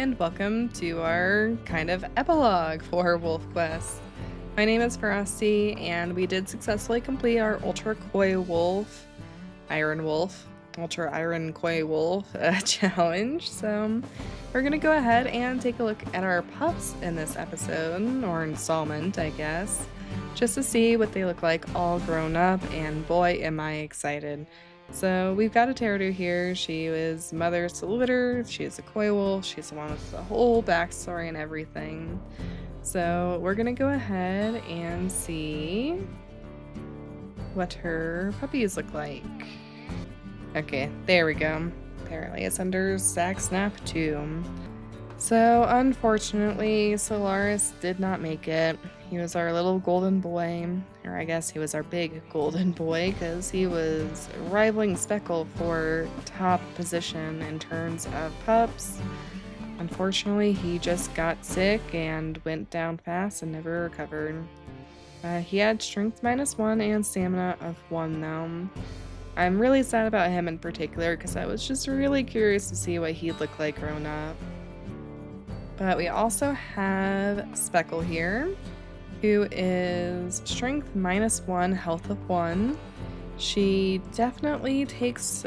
and welcome to our kind of epilogue for Wolfquest. My name is Frosty, and we did successfully complete our Ultra Coywolf, Ultra Iron Coywolf challenge. So we're gonna go ahead and take a look at our pups in this episode, or installment, I guess, just to see what they look like all grown up, and boy, am I excited. So we've got Ateru here. She was mother to the litter. She's a coywolf. She's the one with the whole backstory and everything. So we're gonna go ahead and see what her puppies look like. Okay, there we go. Apparently it's under Sack Snap 2. So unfortunately, Solaris did not make it. He was our little golden boy, or I guess he was our big golden boy, because he was rivaling Speckle for top position in terms of pups. Unfortunately, he just got sick and went down fast and never recovered. He had strength -1 and stamina of 1 though. I'm really sad about him in particular because I was just really curious to see what he'd look like grown up. But we also have Speckle here, who is strength -1, health of 1. She definitely takes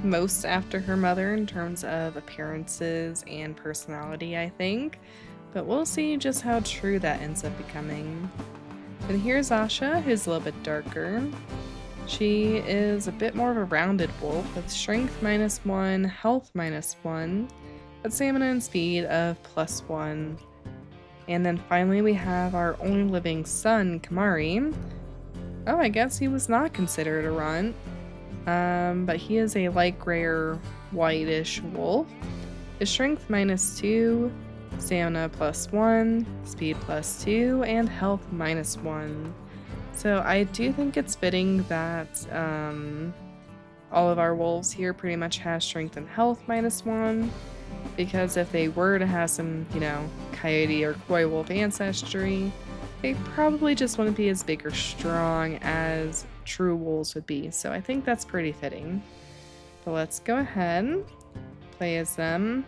most after her mother in terms of appearances and personality, I think. But we'll see just how true that ends up becoming. And here's Asha, who's a little bit darker. She is a bit more of a rounded wolf with strength -1, health -1, but stamina and speed of +1. And then finally we have our only living son, Kamari. Oh, I guess he was not considered a runt. But he is a light grayer, whitish wolf. His strength -2, stamina +1, speed +2, and health -1. So I do think it's fitting that all of our wolves here pretty much have strength and health -1. Because if they were to have some, coyote or coywolf ancestry, they probably just wouldn't be as big or strong as true wolves would be. So I think that's pretty fitting. But let's go ahead, play as them.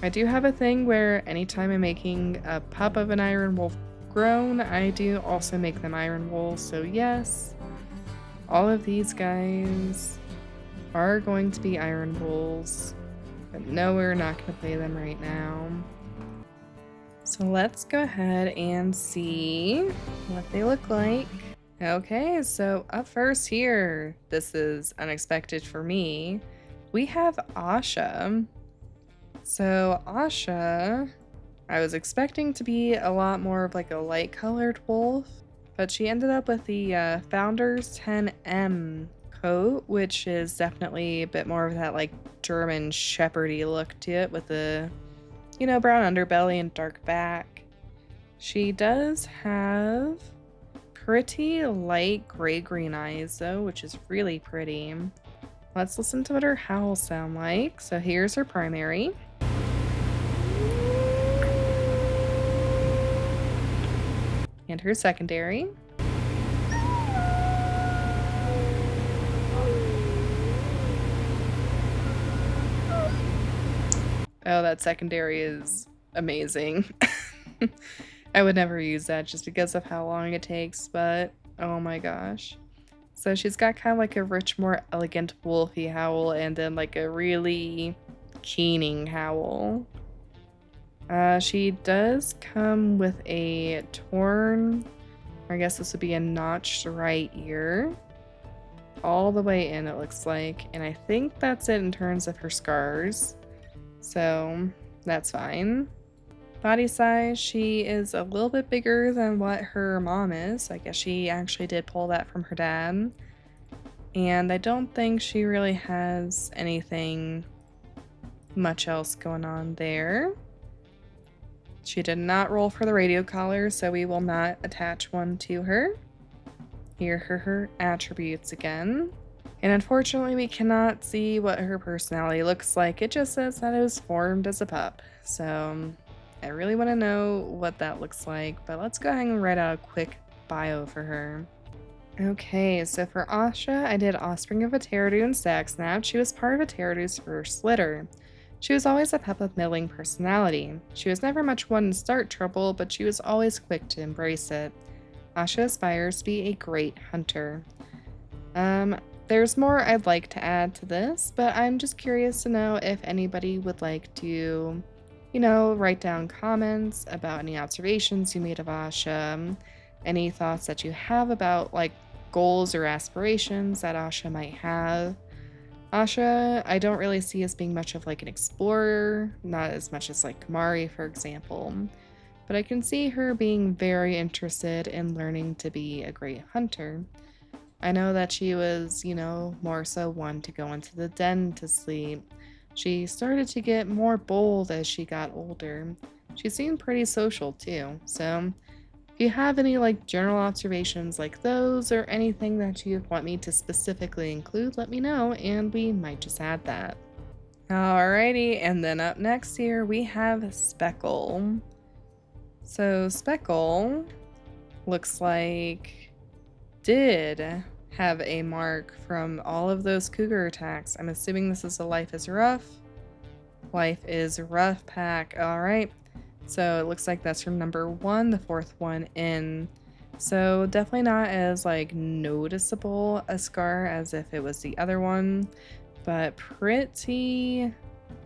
I do have a thing where anytime I'm making a pup of an iron wolf grown, I do also make them iron wolves. So yes, all of these guys are going to be iron wolves. But no, we're not going to play them right now. So let's go ahead and see what they look like. Okay, so up first here, this is unexpected for me, we have Asha. So Asha, I was expecting to be a lot more of like a light colored wolf, but she ended up with the Founders 10M coat, which is definitely a bit more of that like German shepherdy look to it with the, brown underbelly and dark back. She does have pretty light gray-green eyes though, which is really pretty. Let's listen to what her howls sound like. So here's her primary. And her secondary. Oh, that secondary is amazing. I would never use that just because of how long it takes, but oh my gosh. So she's got kind of like a rich, more elegant wolfy howl and then like a really keening howl. She does come with a torn, I guess this would be a notched right ear. All the way in, it looks like. And I think that's it in terms of her scars. So that's fine. Body size, she is a little bit bigger than what her mom is. I guess she actually did pull that from her dad. And I don't think she really has anything much else going on there. She did not roll for the radio collar, so we will not attach one to her. Here are her attributes again. And unfortunately, we cannot see what her personality looks like. It just says that it was formed as a pup. So I really want to know what that looks like. But let's go ahead and write out a quick bio for her. Okay, so for Asha, I did Offspring of Ateru and Sack Snap. She was part of Ateru's first litter. She was always a pup with middling personality. She was never much one to start trouble, but she was always quick to embrace it. Asha aspires to be a great hunter. There's more I'd like to add to this, but I'm just curious to know if anybody would like to, write down comments about any observations you made of Asha, any thoughts that you have about like goals or aspirations that Asha might have. Asha, I don't really see as being much of like an explorer, not as much as like Kamari, for example, but I can see her being very interested in learning to be a great hunter. I know that she was, more so one to go into the den to sleep. She started to get more bold as she got older. She seemed pretty social too, so if you have any like general observations like those or anything that you want me to specifically include, let me know and we might just add that. Alrighty, and then up next here we have Speckle. So Speckle looks like did have a mark from all of those cougar attacks. I'm assuming this is a Life is Rough. Life is Rough pack. Alright. So it looks like that's from number 1, the 4th one in. So definitely not as like noticeable a scar as if it was the other one, but pretty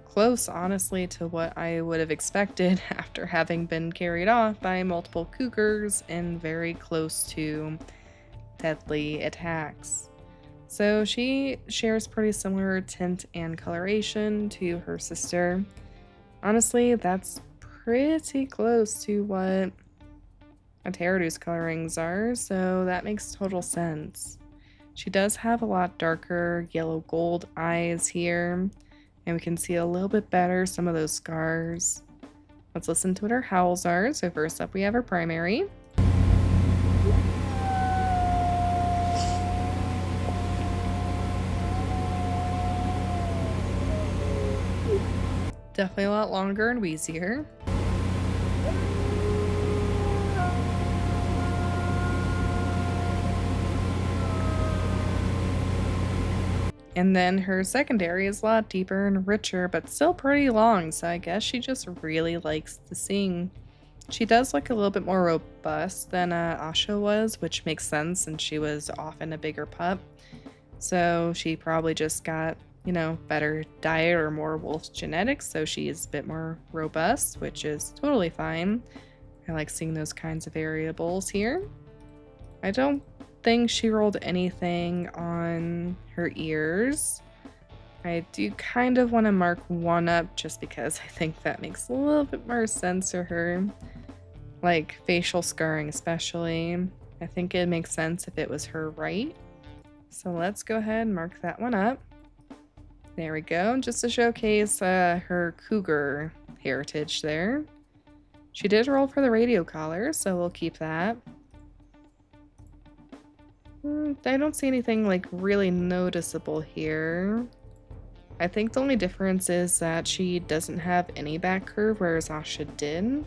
close honestly to what I would have expected after having been carried off by multiple cougars and very close to deadly attacks. So she shares pretty similar tint and coloration to her sister. Honestly, that's pretty close to what Ateru's colorings are, so that makes total sense. She does have a lot darker yellow gold eyes here, and we can see a little bit better some of those scars. Let's listen to what her howls are. So first up we have her primary. Definitely a lot longer and wheezier. And then her secondary is a lot deeper and richer, but still pretty long, so I guess she just really likes to sing. She does look a little bit more robust than Asha was, which makes sense since she was often a bigger pup. So she probably just got, better diet or more wolf genetics, so she is a bit more robust, which is totally fine. I like seeing those kinds of variables here. I don't think she rolled anything on her ears. I do kind of want to mark one up just because I think that makes a little bit more sense for her. Like facial scarring especially. I think it makes sense if it was her right. So let's go ahead and mark that one up. There we go, just to showcase her cougar heritage there. She did roll for the radio collar, so we'll keep that. I don't see anything like really noticeable here. I think the only difference is that she doesn't have any back curve, whereas Asha did.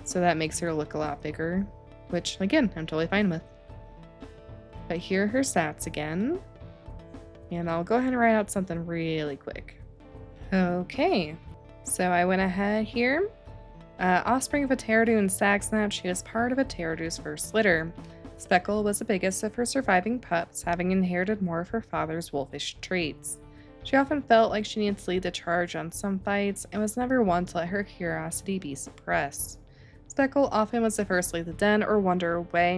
So that makes her look a lot bigger, which again, I'm totally fine with. But here are her stats again. And I'll go ahead and write out something really quick. Okay, so I went ahead here. Offspring of Ateru and Stagsnap, she was part of Ateru's first litter. Speckle was the biggest of her surviving pups, having inherited more of her father's wolfish traits. She often felt like she needed to lead the charge on some fights, and was never one to let her curiosity be suppressed. Speckle often was the first to leave the den or wander away,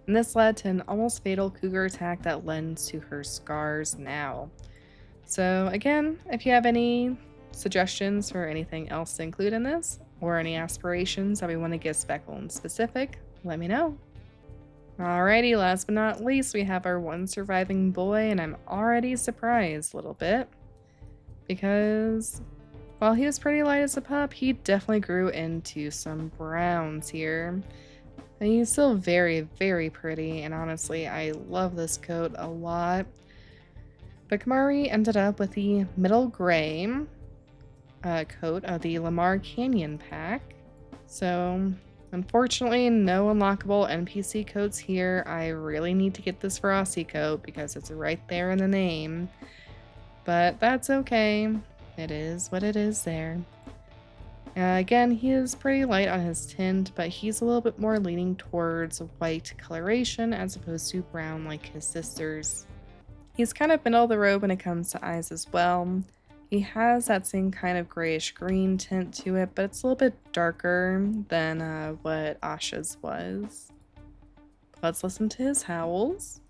and this led to an almost fatal cougar attack that lends to her scars now. So again, if you have any suggestions for anything else to include in this, or any aspirations that we want to give Speckle in specific, let me know. Alrighty, last but not least, we have our one surviving boy, and I'm already surprised a little bit, because while he was pretty light as a pup, he definitely grew into some browns here. And he's still very, very pretty, and honestly, I love this coat a lot. But Kamari ended up with the middle gray coat of the Lamar Canyon pack. So, unfortunately, no unlockable NPC coats here. I really need to get this Frosty coat because it's right there in the name. But that's okay. It is what it is there. Again, he is pretty light on his tint, but he's a little bit more leaning towards white coloration as opposed to brown like his sisters. He's kind of middle of the road when it comes to eyes as well. He has that same kind of grayish green tint to it, but it's a little bit darker than what Asha's was. Let's listen to his howls.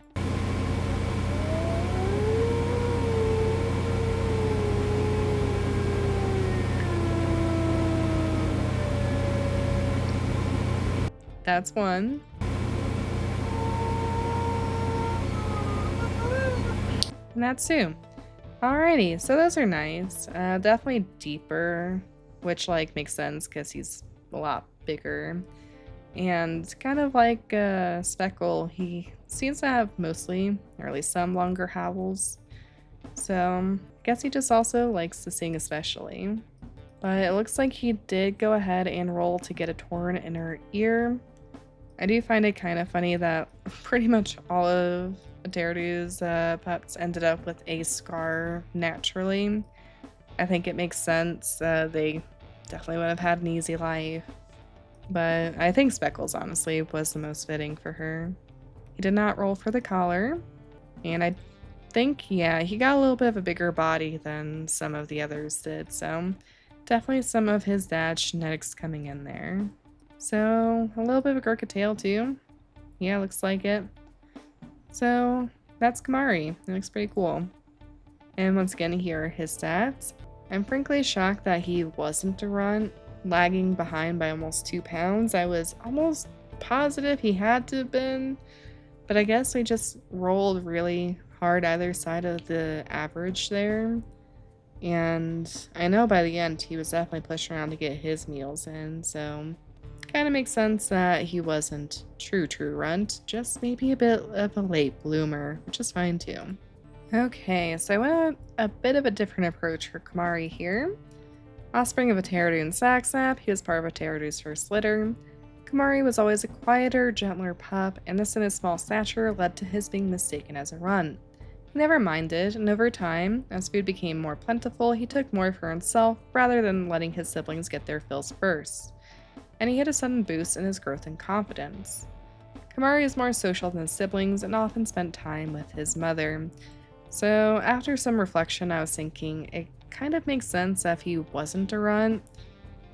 That's one. And that's two. Alrighty, so those are nice. Definitely deeper, which like makes sense because he's a lot bigger. And kind of like Speckle, he seems to have mostly, or at least some longer howls. So I guess he just also likes to sing especially. But it looks like he did go ahead and roll to get a torn inner ear. I do find it kind of funny that pretty much all of Ateru's pups ended up with a scar naturally. I think it makes sense. They definitely would have had an easy life. But I think Speckles, honestly, was the most fitting for her. He did not roll for the collar. And I think, yeah, he got a little bit of a bigger body than some of the others did. So definitely some of his dad's genetics coming in there. So a little bit of a crooked tail too. Yeah, looks like it. So that's Kamari. It looks pretty cool. And once again, here are his stats. I'm frankly shocked that he wasn't a runt, lagging behind by almost 2 pounds. I was almost positive he had to have been, but I guess we just rolled really hard either side of the average there. And I know by the end he was definitely pushing around to get his meals in, so kind of makes sense that he wasn't true runt, just maybe a bit of a late bloomer, which is fine too. Okay, so I went a bit of a different approach for Kamari here. Offspring of Ateru and Saxnap, he was part of Ateru's first litter. Kamari was always a quieter, gentler pup, and this in his small stature led to his being mistaken as a runt. He never minded, and over time, as food became more plentiful, he took more for himself rather than letting his siblings get their fills first. And he hit a sudden boost in his growth and confidence. Kamari is more social than his siblings and often spent time with his mother. So after some reflection, I was thinking it kind of makes sense if he wasn't a runt,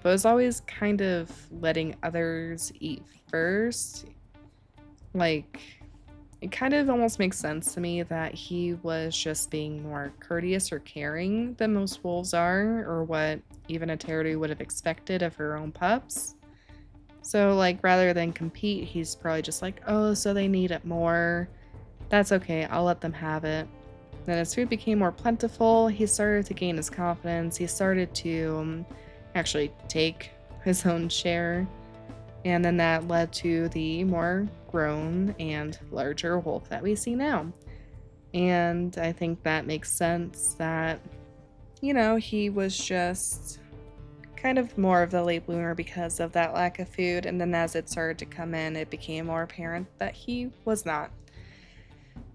but was always kind of letting others eat first. Like, it kind of almost makes sense to me that he was just being more courteous or caring than most wolves are, or what even Ateru would have expected of her own pups. So, like, rather than compete, he's probably just like, oh, so they need it more. That's okay, I'll let them have it. Then as food became more plentiful, he started to gain his confidence. He started to actually take his own share. And then that led to the more grown and larger wolf that we see now. And I think that makes sense that, you know, he was just kind of more of the late bloomer because of that lack of food, and then as it started to come in, it became more apparent that he was not.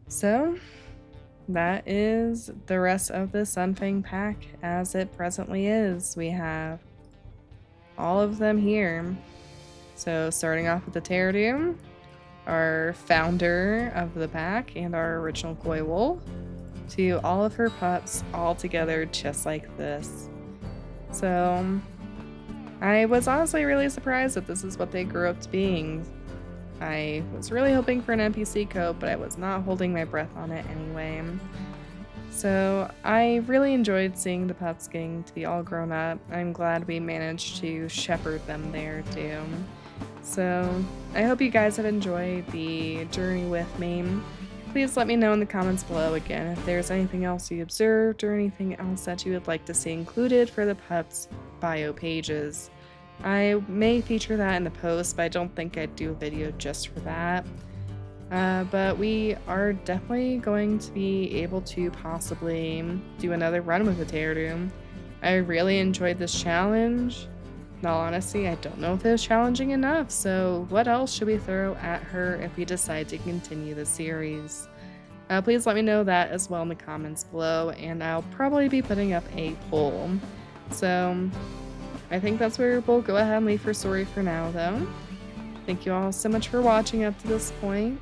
So that is the rest of the Sunfang pack as it presently is. We have all of them here. So starting off with the Ateru, our founder of the pack and our original Coywolf, to all of her pups all together just like this. So I was honestly really surprised that this is what they grew up to being. I was really hoping for an NPC coat, but I was not holding my breath on it anyway. So I really enjoyed seeing the pups getting to be all grown up. I'm glad we managed to shepherd them there too. So I hope you guys have enjoyed the journey with me. Please let me know in the comments below again if there's anything else you observed or anything else that you would like to see included for the pups bio pages. I may feature that in the post, but I don't think I'd do a video just for that. But we are definitely going to be able to possibly do another run with Ateru. I really enjoyed this challenge. In all honesty, I don't know if it was challenging enough, so what else should we throw at her if we decide to continue the series? Please let me know that as well in the comments below, and I'll probably be putting up a poll. So I think that's where we'll go ahead and leave her story for now, though. Thank you all so much for watching up to this point.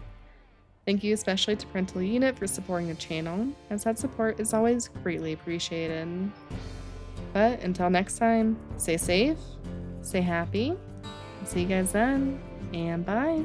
Thank you especially to Parental Unit for supporting the channel, as that support is always greatly appreciated. But until next time, stay safe, stay happy, see you guys then, and bye!